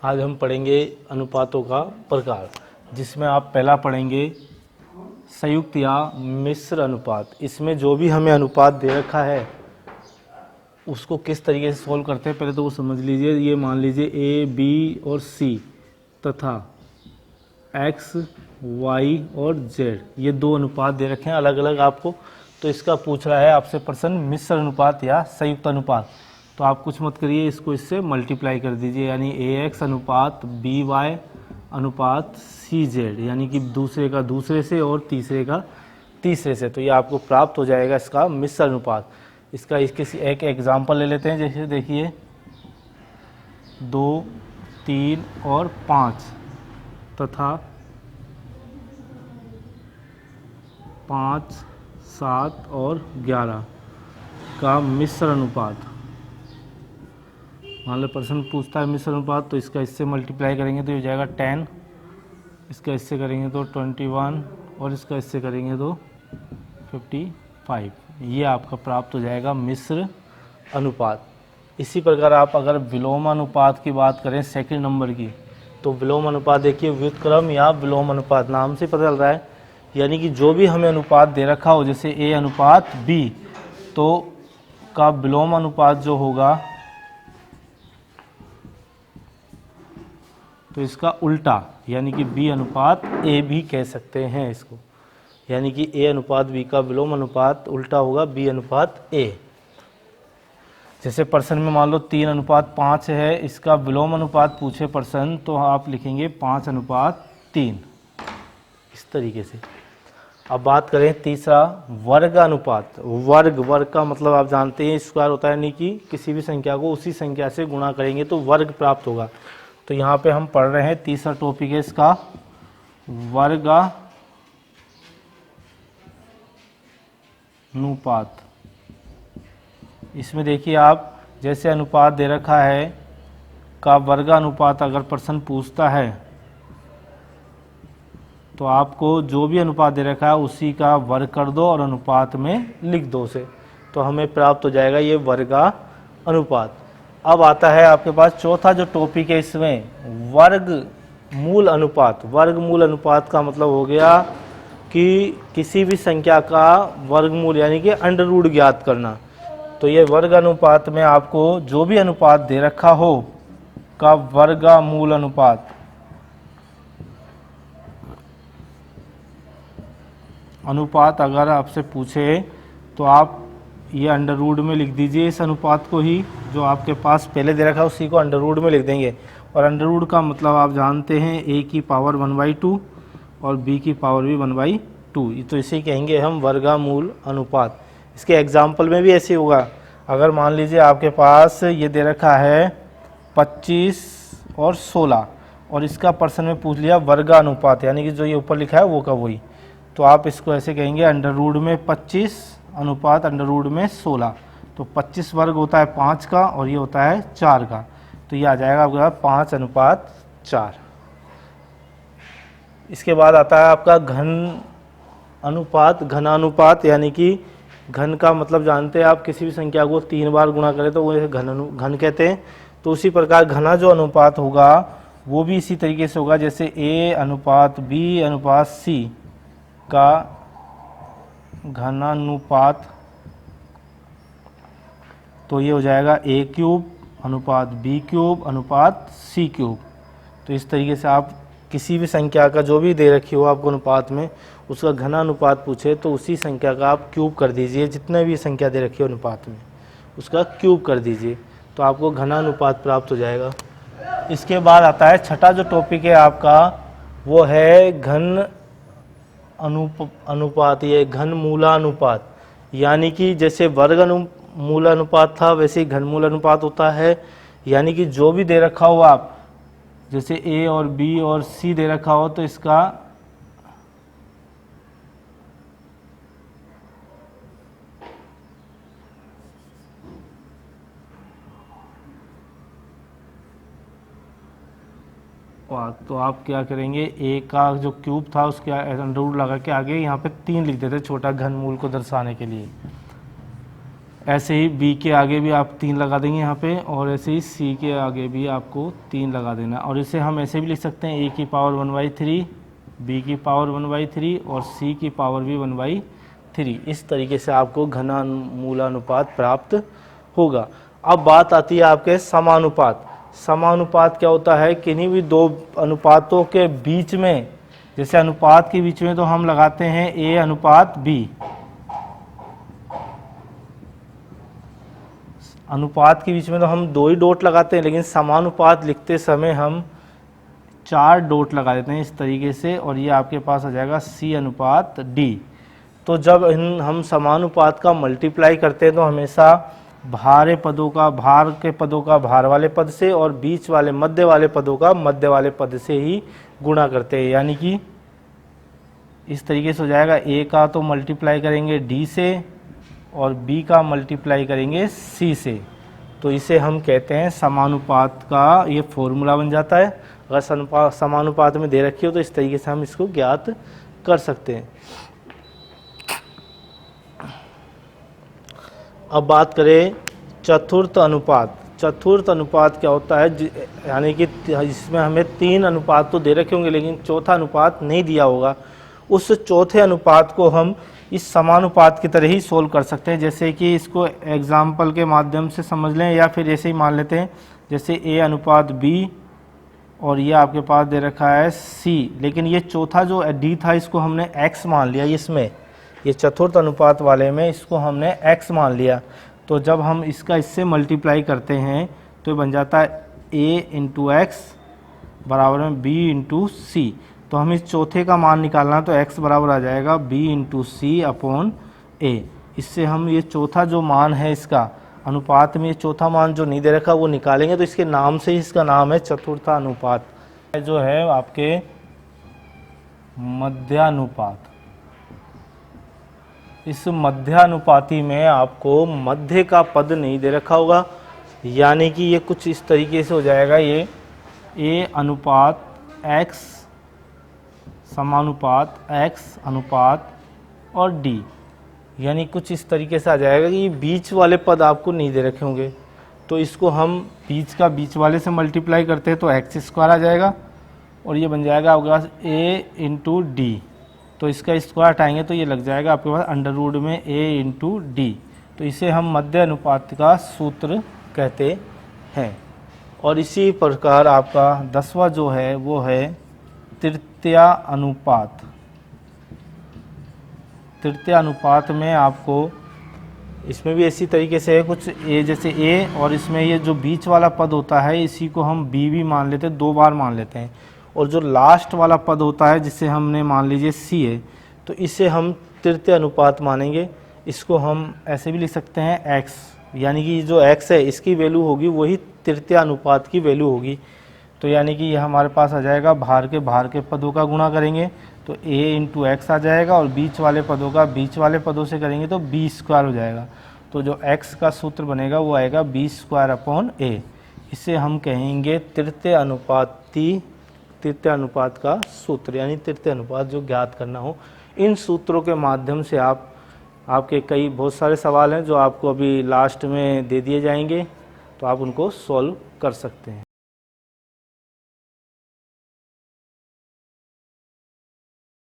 आज हम पढ़ेंगे अनुपातों का प्रकार, जिसमें आप पहला पढ़ेंगे संयुक्त या मिश्र अनुपात। इसमें जो भी हमें अनुपात दे रखा है उसको किस तरीके से सॉल्व करते हैं पहले तो वो समझ लीजिए। ये मान लीजिए ए, बी और सी तथा एक्स, वाई और जेड, ये दो अनुपात दे रखे हैं अलग अलग आपको। तो इसका पूछ रहा है आपसे प्रश्न मिश्र अनुपात या संयुक्त अनुपात। तो आप कुछ मत करिए, इसको इससे मल्टीप्लाई कर दीजिए, यानी ए एक्स अनुपात बी वाई अनुपात सी जेड, यानी कि दूसरे का दूसरे से और तीसरे का तीसरे से। तो ये आपको प्राप्त हो जाएगा इसका मिश्र अनुपात। इसका किसी एक एग्जाम्पल ले लेते हैं, जैसे देखिए 2, 3 और 5 तथा 5, 7 और 11 का मिश्र अनुपात। मान लो प्रश्न पूछता है मिश्र अनुपात, तो इसका इससे मल्टीप्लाई करेंगे तो ये हो जाएगा 10, इसका इससे करेंगे तो 21 और इसका इससे करेंगे तो 55। ये आपका प्राप्त हो जाएगा मिश्र अनुपात। इसी प्रकार आप अगर विलोम अनुपात की बात करें सेकंड नंबर की, तो विलोम अनुपात देखिए व्युत्क्रम या विलोम अनुपात नाम से पता चल रहा है, यानी कि जो भी हमें अनुपात दे रखा हो, जैसे ए अनुपात बी, तो का विलोम अनुपात जो होगा तो इसका उल्टा, यानी कि बी अनुपात ए भी कह सकते हैं इसको, यानी कि ए अनुपात बी का विलोम अनुपात उल्टा होगा बी अनुपात ए। जैसे प्रश्न में मान लो 3 अनुपात 5 है, इसका विलोम अनुपात पूछे प्रश्न तो आप लिखेंगे 5 अनुपात 3, इस तरीके से। अब बात करें तीसरा वर्ग अनुपात। वर्ग का मतलब आप जानते हैं स्क्वायर होता है, यानी कि किसी भी संख्या को उसी संख्या से गुणा करेंगे तो वर्ग प्राप्त होगा। तो यहाँ पे हम पढ़ रहे हैं तीसरा टॉपिक है इसका वर्ग अनुपात। इसमें देखिए आप जैसे अनुपात दे रखा है का वर्गानुपात अगर प्रश्न पूछता है तो आपको जो भी अनुपात दे रखा है उसी का वर्ग कर दो और अनुपात में लिख दो उसे, तो हमें प्राप्त हो जाएगा ये वर्गानुपात। अब आता है आपके पास चौथा जो टॉपिक है इसमें वर्गमूल अनुपात। वर्गमूल अनुपात का मतलब हो गया कि किसी भी संख्या का वर्गमूल यानी कि अंडर रूट ज्ञात करना। तो ये वर्ग अनुपात में आपको जो भी अनुपात दे रखा हो का वर्गमूल अनुपात, अनुपात अगर आपसे पूछे तो आप ये अंडर रूट में लिख दीजिए इस अनुपात को ही, जो आपके पास पहले दे रखा है उसी को अंडर रूट में लिख देंगे। और अंडर रूट का मतलब आप जानते हैं a की पावर 1/2 और b की पावर भी 1/2, तो इसे कहेंगे हम वर्गमूल अनुपात। इसके एग्जाम्पल में भी ऐसे होगा। अगर मान लीजिए आपके पास ये दे रखा है 25 और 16 और इसका प्रश्न में पूछ लिया वर्गानुपात, यानी कि जो ये ऊपर लिखा है वो का वही, तो आप इसको ऐसे कहेंगे अंडर रूट में 25 अनुपात अंडर रूट में 16। तो 25 वर्ग होता है 5 का और ये होता है 4 का, तो ये आ जाएगा आपका 5 अनुपात 4। इसके बाद आता है आपका घन अनुपात, घनानुपात, यानी कि घन का मतलब जानते हैं आप किसी भी संख्या को 3 बार गुणा करें तो वो घन कहते हैं। तो उसी प्रकार घना जो अनुपात होगा वो भी इसी तरीके से होगा, जैसे a अनुपात b अनुपात c का घनानुपात, तो ये हो जाएगा a क्यूब अनुपात b क्यूब अनुपात c क्यूब। तो इस तरीके से आप किसी भी संख्या का जो भी दे रखी हो आपको अनुपात में, उसका घनानुपात पूछे तो उसी संख्या का आप क्यूब कर दीजिए, जितने भी संख्या दे रखी हो अनुपात में उसका क्यूब कर दीजिए, तो आपको घनानुपात प्राप्त हो जाएगा। इसके बाद आता है छठा जो टॉपिक है आपका वो है घन अनुपात, ये घनमूलानुपात, यानी कि जैसे वर्गमूलानुपात था वैसे ही घनमूल अनुपात होता है। यानी कि जो भी दे रखा हो आप, जैसे a और b और c दे रखा हो तो इसका तो आप क्या करेंगे, a का जो क्यूब था उसके अंडर रूट लगा के आगे यहाँ पे 3 लिख देते छोटा घनमूल को दर्शाने के लिए। ऐसे ही b के आगे भी आप 3 लगा देंगे यहाँ पे, और ऐसे ही c के आगे भी आपको 3 लगा देना। और इसे हम ऐसे भी लिख सकते हैं a की पावर 1/3, b की पावर 1/3 और c की पावर भी 1/3। इस तरीके से आपको घनमूलानुपात प्राप्त होगा। अब बात आती है आपके समानुपात। समानुपात क्या होता है? किन्हीं भी दो अनुपातों के बीच में, जैसे अनुपात के बीच में तो हम लगाते हैं a अनुपात b, अनुपात के बीच में तो हम 2 ही डॉट लगाते हैं, लेकिन समानुपात लिखते समय हम 4 डॉट लगा देते हैं इस तरीके से, और ये आपके पास आ जाएगा c अनुपात d। तो जब हम समानुपात का मल्टीप्लाई करते हैं तो हमेशा भार के पदों का भार वाले पद से और बीच वाले मध्य वाले पदों का मध्य वाले पद से ही गुणा करते हैं। यानी कि इस तरीके से हो जाएगा, a का तो मल्टीप्लाई करेंगे d से और b का मल्टीप्लाई करेंगे c से। तो इसे हम कहते हैं समानुपात का ये फॉर्मूला बन जाता है। अगर समानुपात में दे रखी हो तो इस तरीके से हम इसको ज्ञात कर सकते हैं। अब बात करें चतुर्थ अनुपात। चतुर्थ अनुपात क्या होता है? यानी कि इसमें हमें 3 अनुपात तो दे रखे होंगे लेकिन चौथा अनुपात नहीं दिया होगा। उस चौथे अनुपात को हम इस समानुपात की तरह ही सोल्व कर सकते हैं। जैसे कि इसको एग्जाम्पल के माध्यम से समझ लें, या फिर ऐसे ही मान लेते हैं जैसे a अनुपात b और ये आपके पास दे रखा है c, लेकिन ये चौथा जो d था इसको हमने x मान लिया। इसमें ये चतुर्थ अनुपात वाले में इसको हमने x मान लिया। तो जब हम इससे मल्टीप्लाई करते हैं तो बन जाता है a इंटू एक्स बराबर में b इंटू सी। तो हम इस चौथे का मान निकालना, तो x बराबर आ जाएगा b into C upon a। इससे हम ये चौथा जो मान है इसका अनुपात में, ये चौथा मान जो नहीं दे रखा वो निकालेंगे, तो इसके नाम से ही इसका नाम है चतुर्था अनुपात। जो है आपके मध्यानुपात। इस मध्यानुपाती में आपको मध्य का पद नहीं दे रखा होगा, यानी कि ये कुछ इस तरीके से हो जाएगा, ये a अनुपात x समानुपात x अनुपात और d, यानी कुछ इस तरीके से आ जाएगा कि बीच वाले पद आपको नहीं दे रखे होंगे। तो इसको हम बीच वाले से मल्टीप्लाई करते हैं तो एक्स स्क्वायर आ जाएगा, और ये बन जाएगा आपके पास a इंटू डी। तो इसका स्क्वायर हटाएंगे तो ये लग जाएगा आपके पास अंडर रूट में a इंटू डी। तो इसे हम मध्य अनुपात का सूत्र कहते हैं। और इसी प्रकार आपका 10वां जो है वो है तृतीय अनुपात। तृतीय अनुपात में आपको इसमें भी इसी तरीके से है कुछ a जैसे a, और इसमें ये जो बीच वाला पद होता है इसी को हम b भी मान लेते हैं, 2 बार मान लेते हैं। और जो लास्ट वाला पद होता है जिसे हमने मान लीजिए c है, तो इसे हम तृतीय अनुपात मानेंगे। इसको हम ऐसे भी लिख सकते हैं x, यानी कि जो x है इसकी वैल्यू होगी वही तृतीय अनुपात की वैल्यू होगी। तो यानी कि ये हमारे पास आ जाएगा भार के पदों का गुणा करेंगे तो a इंटू एक्स आ जाएगा, और बीच वाले पदों का बीच वाले पदों से करेंगे तो b स्क्वायर हो जाएगा। तो जो x का सूत्र बनेगा वो आएगा b स्क्वायर अपॉन a। इसे हम कहेंगे तृतीय अनुपात का सूत्र, यानी तृतीय अनुपात जो ज्ञात करना हो। इन सूत्रों के माध्यम से आपके बहुत सारे सवाल हैं जो आपको अभी लास्ट में दे दिए जाएंगे, तो आप उनको सॉल्व कर सकते हैं।